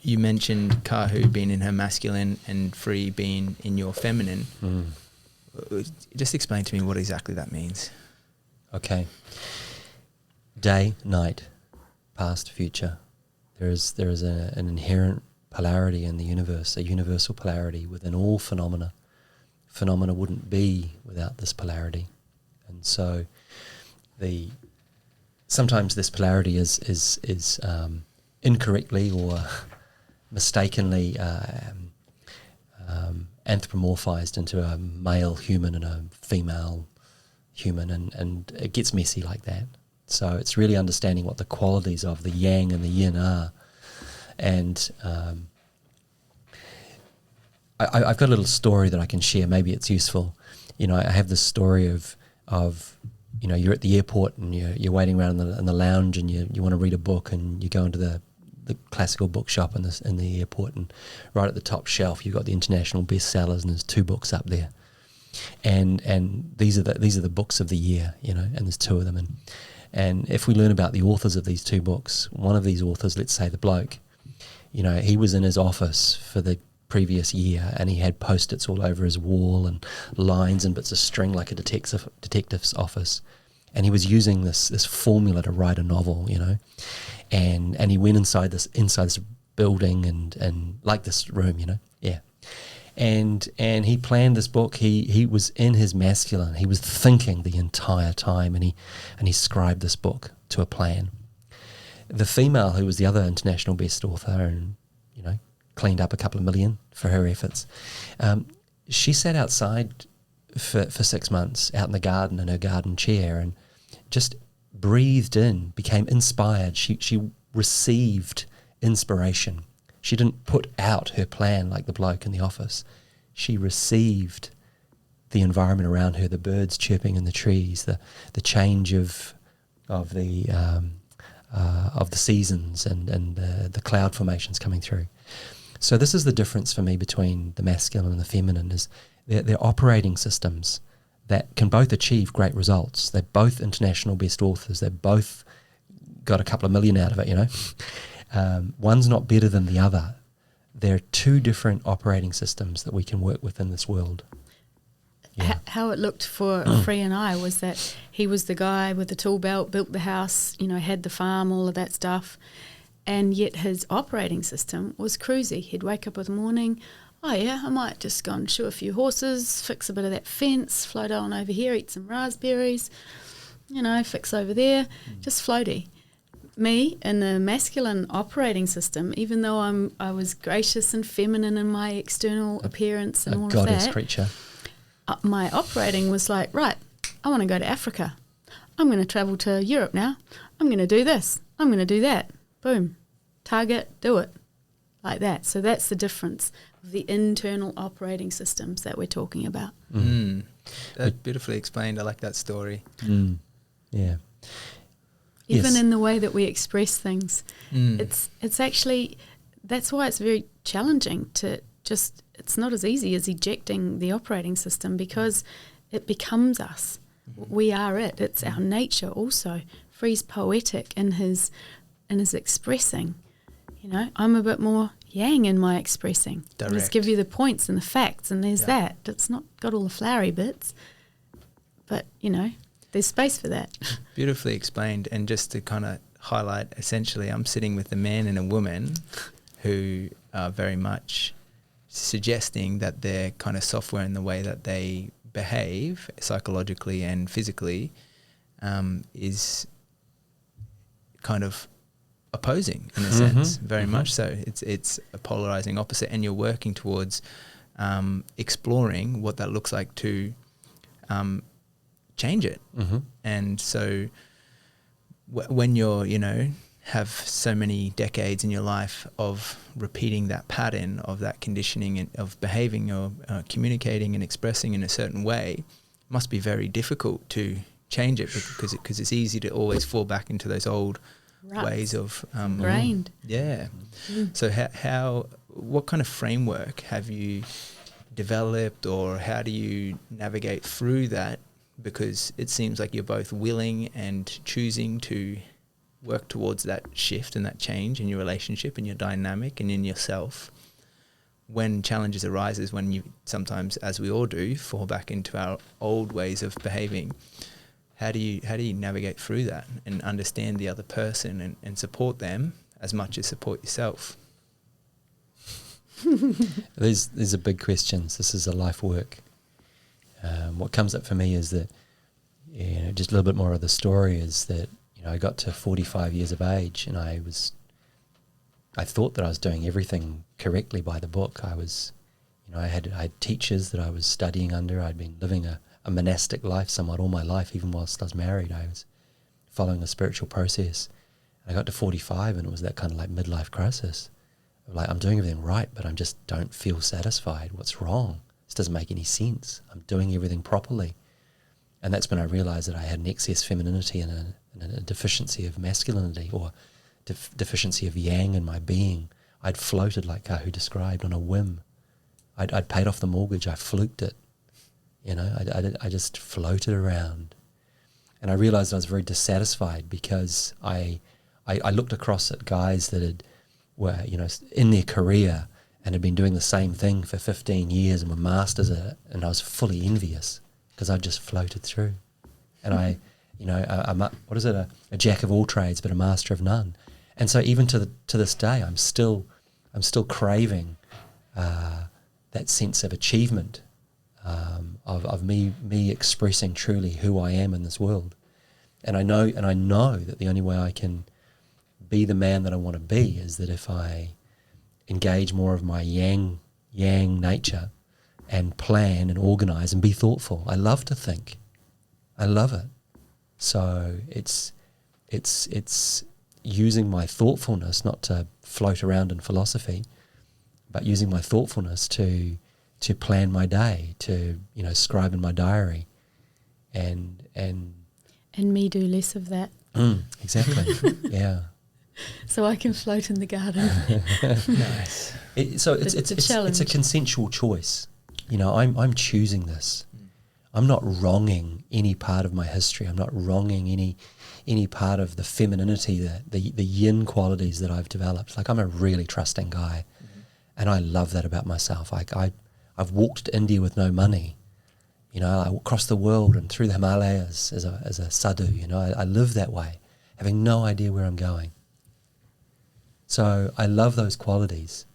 You mentioned Kahu being in her masculine and Free being in your feminine. Just explain to me what exactly that means. Okay. Day, night, past, future. There is an inherent polarity in the universe, a universal polarity within all phenomena. Phenomena wouldn't be without this polarity. And so sometimes this polarity is incorrectly or mistakenly anthropomorphized into a male human and a female human, and it gets messy like that. So it's really understanding what the qualities of the yang and the yin are. And I've got a little story that I can share. Maybe it's useful. I have this story of you're at the airport and you're waiting around in the lounge and you want to read a book, and you go into the classical bookshop in the airport, and right at the top shelf you've got the international bestsellers, and there's 2 books up there, and these are the books of the year, and there's 2 of them, and if we learn about the authors of these 2 books, one of these authors, let's say the bloke, he was in his office for the previous year, and he had post-its all over his wall and lines and bits of string like a detective's office, and he was using this formula to write a novel, and he went inside this building and like this room, and he planned this book. He was in his masculine. He was thinking the entire time, and he scribed this book to a plan. The female, who was the other international best author and cleaned up a couple of million for her efforts, she sat outside for 6 months out in the garden in her garden chair and just breathed in, became inspired. She received inspiration. She didn't put out her plan like the bloke in the office. She received the environment around her, the birds chirping in the trees, the change of the seasons and the cloud formations coming through. So this is the difference for me between the masculine and the feminine, is they're operating systems that can both achieve great results. They're both international best authors. They've both got a couple of million out of it, One's not better than the other. There are 2 different operating systems that we can work with in this world. Yeah. How it looked for Free and I was that he was the guy with the tool belt, built the house, had the farm, all of that stuff. And yet his operating system was cruisy. He'd wake up in the morning, I might just go and shoe a few horses, fix a bit of that fence, float on over here, eat some raspberries, fix over there, just floaty. Me, in the masculine operating system, even though I was gracious and feminine in my external appearance and all of that. A goddess creature. My operating was like, right, I want to go to Africa. I'm going to travel to Europe now. I'm going to do this. I'm going to do that. Boom. Target, do it. Like that. So that's the difference of the internal operating systems that we're talking about. That's beautifully explained. I like that story. Yeah. Even in the way that we express things. It's actually, that's why it's very challenging to just, it's not as easy as ejecting the operating system, because it becomes us. We are it. It's our nature also. Free's poetic in his expressing. I'm a bit more yang in my expressing. Direct. I just give you the points and the facts, and there's that. It's not got all the flowery bits, but there's space for that. Beautifully explained. And just to kind of highlight, essentially, I'm sitting with a man and a woman who are very much suggesting that their kind of software and the way that they behave psychologically and physically is kind of opposing in a sense, very much so. It's a polarizing opposite, and you're working towards exploring what that looks like to change it. And so when you're, have so many decades in your life of repeating that pattern of that conditioning and of behaving or communicating and expressing in a certain way, it must be very difficult to change it, because it's easy to always fall back into those old ways of ingrained. So what kind of framework have you developed, or how do you navigate through that? Because it seems like you're both willing and choosing to work towards that shift and that change in your relationship and your dynamic and in yourself, when challenges arises, when you sometimes, as we all do, fall back into our old ways of behaving, how do you navigate through that and understand the other person and support them as much as support yourself? These are big questions. This is a life work. What comes up for me is that, just a little bit more of the story is that, I got to 45 years of age and I thought that I was doing everything correctly by the book. I had teachers that I was studying under. I'd been living a monastic life somewhat all my life, even whilst I was married. I was following a spiritual process. And I got to 45 and it was that kind of like midlife crisis. Like, I'm doing everything right, but I just don't feel satisfied. What's wrong? This doesn't make any sense. I'm doing everything properly. And that's when I realized that I had an excess femininity and a deficiency of masculinity, or deficiency of yang in my being. I'd floated, like Kahu described, on a whim. I'd paid off the mortgage. I fluked it. I just floated around. And I realized I was very dissatisfied because I looked across at guys that were in their career and had been doing the same thing for 15 years and were masters at it, and I was fully envious because I just floated through. And a jack of all trades but a master of none. And so even to this day, I'm still craving that sense of achievement, of me expressing truly who I am in this world. And I know that the only way I can be the man that I want to be is that if I engage more of my yang nature and plan and organize and be thoughtful. I love to think. I love it. So it's using my thoughtfulness not to float around in philosophy, but using my thoughtfulness to plan my day, to scribe in my diary, and me do less of that. Exactly. Yeah. So I can float in the garden. Nice. It's a consensual choice. I'm choosing this. I'm not wronging any part of my history. I'm not wronging any part of the femininity, the yin qualities that I've developed. Like, I'm a really trusting guy, and I love that about myself. Like, I've walked to India with no money. I across the world and through the Himalayas as a sadhu. I live that way, having no idea where I'm going. So I love those qualities.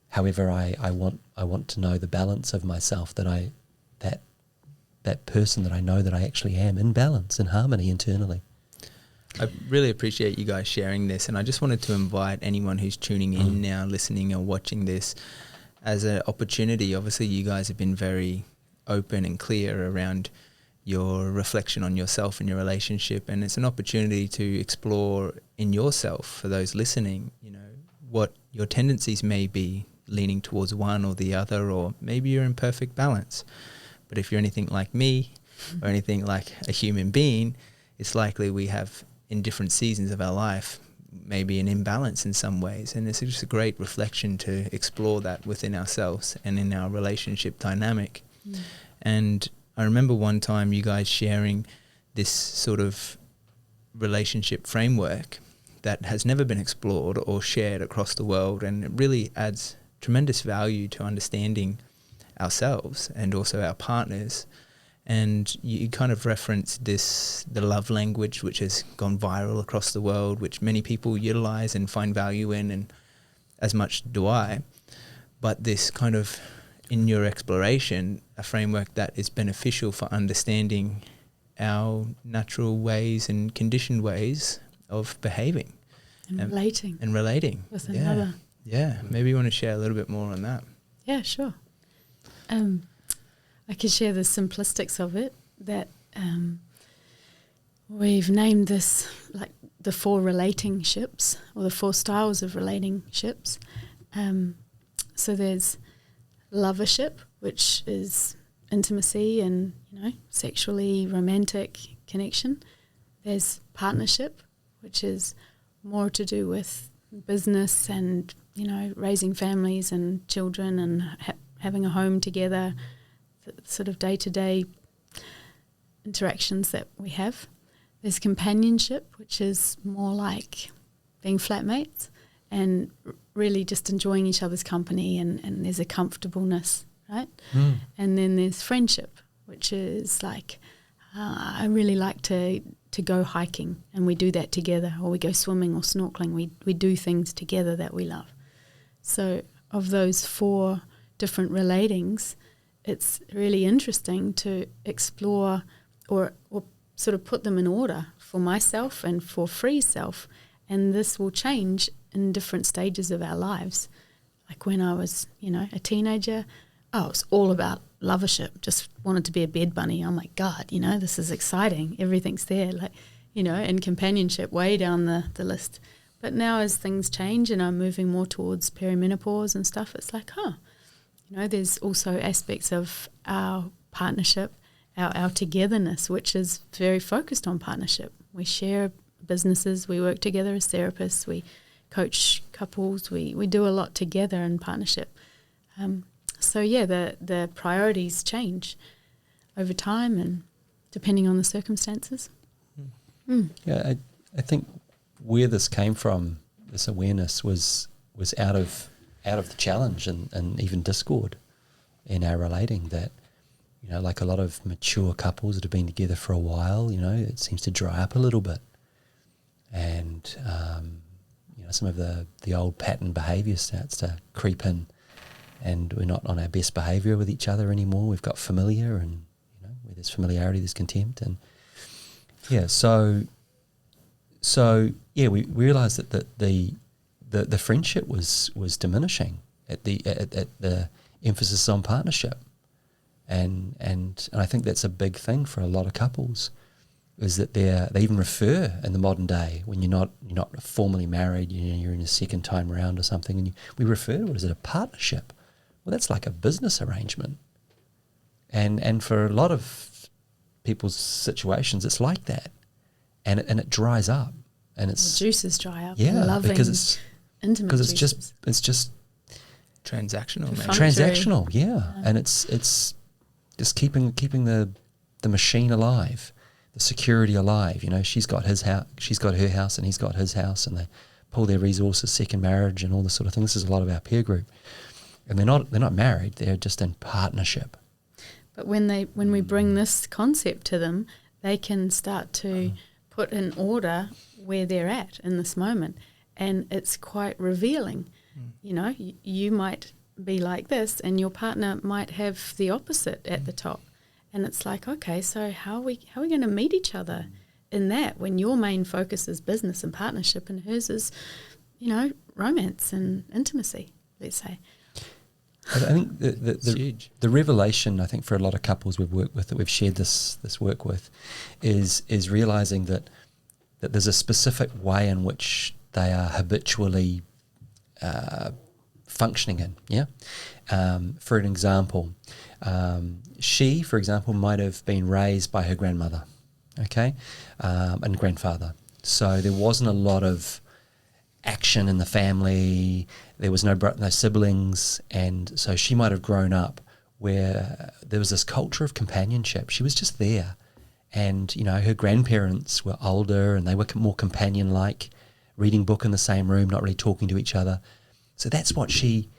However, I want to know the balance of myself, that person that I know that I actually am, in balance, in harmony internally. I really appreciate you guys sharing this, and I just wanted to invite anyone who's tuning in now, listening or watching this, as an opportunity. Obviously, you guys have been very open and clear around your reflection on yourself and your relationship, and it's an opportunity to explore in yourself, for those listening, what your tendencies may be, leaning towards one or the other, or maybe you're in perfect balance. But if you're anything like me or anything like a human being, it's likely we have, in different seasons of our life, maybe an imbalance in some ways. And it's just a great reflection to explore that within ourselves and in our relationship dynamic. And I remember one time you guys sharing this sort of relationship framework that has never been explored or shared across the world, and it really adds tremendous value to understanding ourselves and also our partners. And you kind of referenced the love language, which has gone viral across the world, which many people utilize and find value in, and as much do I. But this kind of, in your exploration, a framework that is beneficial for understanding our natural ways and conditioned ways of behaving. And relating. With another. Yeah, maybe you want to share a little bit more on that. Yeah, sure. I could share the simplistics of it, that we've named this like the 4 relating ships, or the 4 styles of relating ships. So there's lovership, which is intimacy and, sexually romantic connection. There's partnership, which is more to do with business and, raising families and children and having a home together, the sort of day-to-day interactions that we have. There's companionship, which is more like being flatmates and really just enjoying each other's company, and there's a comfortableness, right? And then there's friendship, which is like, I really like to go hiking, and we do that together, or we go swimming or snorkeling. We do things together that we love. So of those 4 different relatings, it's really interesting to explore or sort of put them in order for myself and for Free's self, and this will change in different stages of our lives. Like when I was, a teenager, it was all about lovership, just wanted to be a bed bunny. Oh my God, this is exciting. Everything's there, and companionship way down the list. But now as things change and I'm moving more towards perimenopause and stuff, it's like, there's also aspects of our partnership, our togetherness, which is very focused on partnership. We share businesses, we work together as therapists, we coach couples, we do a lot together in partnership. The priorities change over time and depending on the circumstances. Yeah, I think where this came from, this awareness, was out of the challenge and even discord in our relating, that, like a lot of mature couples that have been together for a while, it seems to dry up a little bit. And, some of the old pattern behaviour starts to creep in, and we're not on our best behaviour with each other anymore. We've got familiar, and, where there's familiarity, there's contempt. And, we realised that the friendship was diminishing at the emphasis on partnership. And I think that's a big thing for a lot of couples, is that they even refer in the modern day, when you're not formally married, you're in a second time round or something, and we refer to it as a partnership. Well, that's like a business arrangement. And for a lot of people's situations, it's like that, and it dries up, and it's the juices dry up. Yeah, loving, because it's intimate. Because juices. it's just transactional, man. Transactional, yeah. And it's just keeping the machine alive, the security alive. She's got his house, she's got her house, and he's got his house, and they pull their resources, second marriage, and all this sort of thing. This is a lot of our peer group, and they're not married; they're just in partnership. But when we bring this concept to them, they can start to put in order where they're at in this moment, and it's quite revealing. You might be like this, and your partner might have the opposite at the top, and it's like, okay, so how are we going to meet each other in that, when your main focus is business and partnership, and hers is, romance and intimacy, let's say. I think the revelation, I think, for a lot of couples we've worked with, that we've shared this work with, is realizing that there's a specific way in which they are habitually functioning in. Yeah. For an example, she, for example, might have been raised by her grandmother, okay, and grandfather. So there wasn't a lot of action in the family. There was no siblings, and so she might have grown up where there was this culture of companionship. She was just there, and her grandparents were older and they were more companion-like, reading book in the same room, not really talking to each other. So that's what she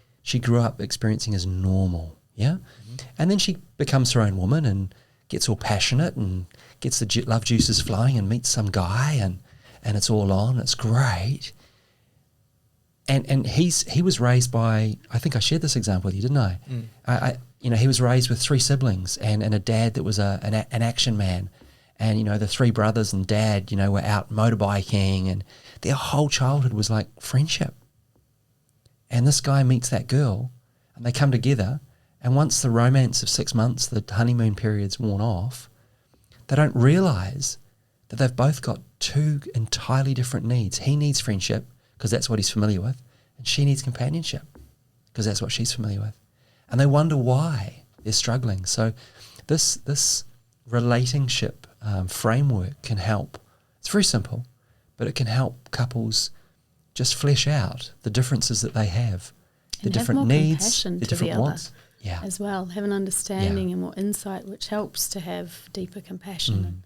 grew up experiencing as normal, yeah? Mm-hmm. And then she becomes her own woman and gets all passionate and gets the love juices flowing and meets some guy, and it's all on, it's great. And he was raised by, I think I shared this example with you, didn't I? He was raised with 3 siblings and a dad that was an action man. And, the 3 brothers and dad, were out motorbiking, and their whole childhood was like friendship. And this guy meets that girl, and they come together, and once the romance of 6 months, the honeymoon period's worn off, they don't realise that they've both got 2 entirely different needs. He needs friendship, because that's what he's familiar with, and she needs companionship, because that's what she's familiar with. And they wonder why they're struggling. So this relationship framework can help. It's very simple, but it can help couples just flesh out the differences that they have, the different needs, the different wants. As well, have an understanding and more insight, which helps to have deeper compassion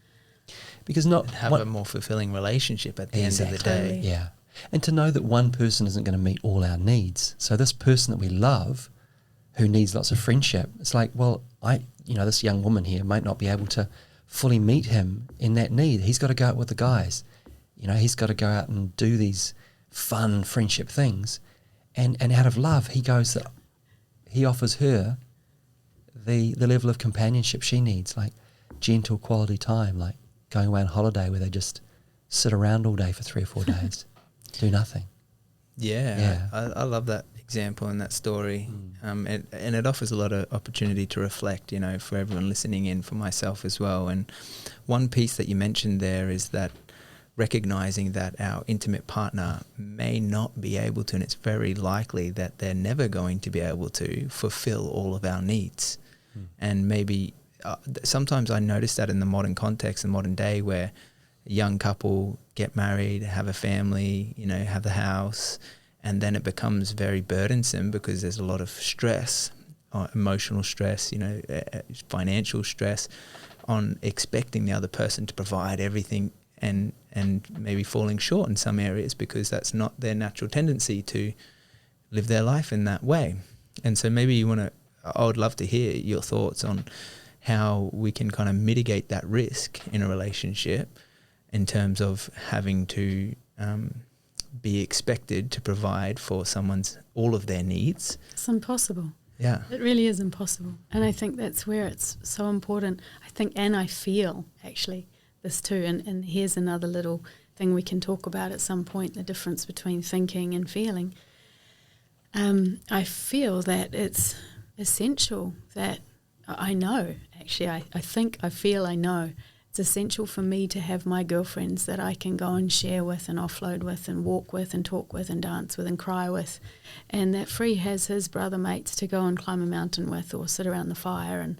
Because not have a more fulfilling relationship at the end of the day. Totally. Yeah. And to know that one person isn't going to meet all our needs. So this person that we love who needs lots of friendship, it's like, well, this young woman here might not be able to fully meet him in that need. He's got to go out with the guys. He's got to go out and do these fun friendship things. And out of love, he offers her the level of companionship she needs, like gentle quality time, like going away on holiday where they just sit around all day for 3 or 4 days, do nothing. Yeah. I love that example and that story. And it offers a lot of opportunity to reflect, for everyone listening in, for myself as well. And one piece that you mentioned there is that recognizing that our intimate partner may not be able to, and it's very likely that they're never going to be able to fulfill all of our needs. And maybe sometimes I notice that in the modern context, the modern day, where a young couple get married, have a family, have the house, and then it becomes very burdensome because there's a lot of stress, emotional stress, financial stress on expecting the other person to provide everything, and maybe falling short in some areas because that's not their natural tendency to live their life in that way. And so maybe I would love to hear your thoughts on how we can kind of mitigate that risk in a relationship in terms of having to be expected to provide for all of their needs. It's impossible. Yeah. It really is impossible. And I think that's where it's so important. I think, and I feel actually this too, and here's another little thing we can talk about at some point, the difference between thinking and feeling. I feel that it's essential that I know, actually, I think, I feel, I know, it's essential for me to have my girlfriends that I can go and share with and offload with and walk with and talk with and dance with and cry with, and that Free has his brother mates to go and climb a mountain with or sit around the fire and,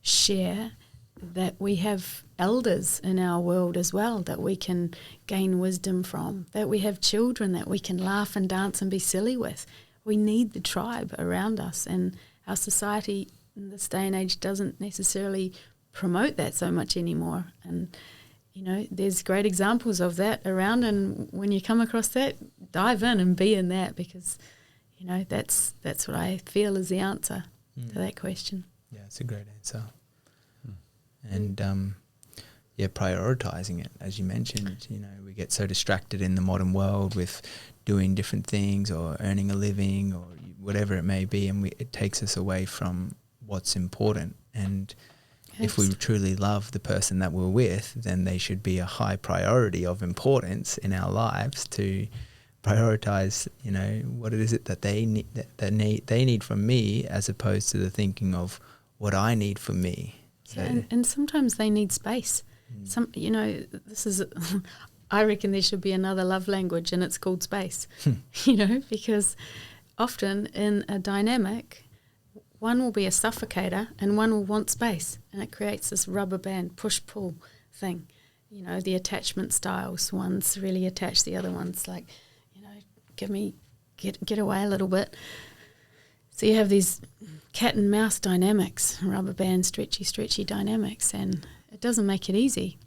share, that we have elders in our world as well that we can gain wisdom from, that we have children that we can laugh and dance and be silly with. We need the tribe around us, and our society in this day and age doesn't necessarily promote that so much anymore. And there's great examples of that around, and when you come across that, dive in and be in that, because that's what I feel is the answer to that question. Yeah, it's a great answer. And prioritizing it, as you mentioned. We get so distracted in the modern world with doing different things or earning a living or whatever it may be, and it takes us away from what's important. And if we truly love the person that we're with, then they should be a high priority of importance in our lives to prioritize, what it is that they need from me, as opposed to the thinking of what I need from me. So, and sometimes they need space. This is, I reckon there should be another love language, and it's called space, because often in a dynamic, one will be a suffocator and one will want space, and it creates this rubber band push-pull thing. The attachment styles, one's really attached, the other one's like, get away a little bit. So you have these cat and mouse dynamics, rubber band, stretchy dynamics, and it doesn't make it easy.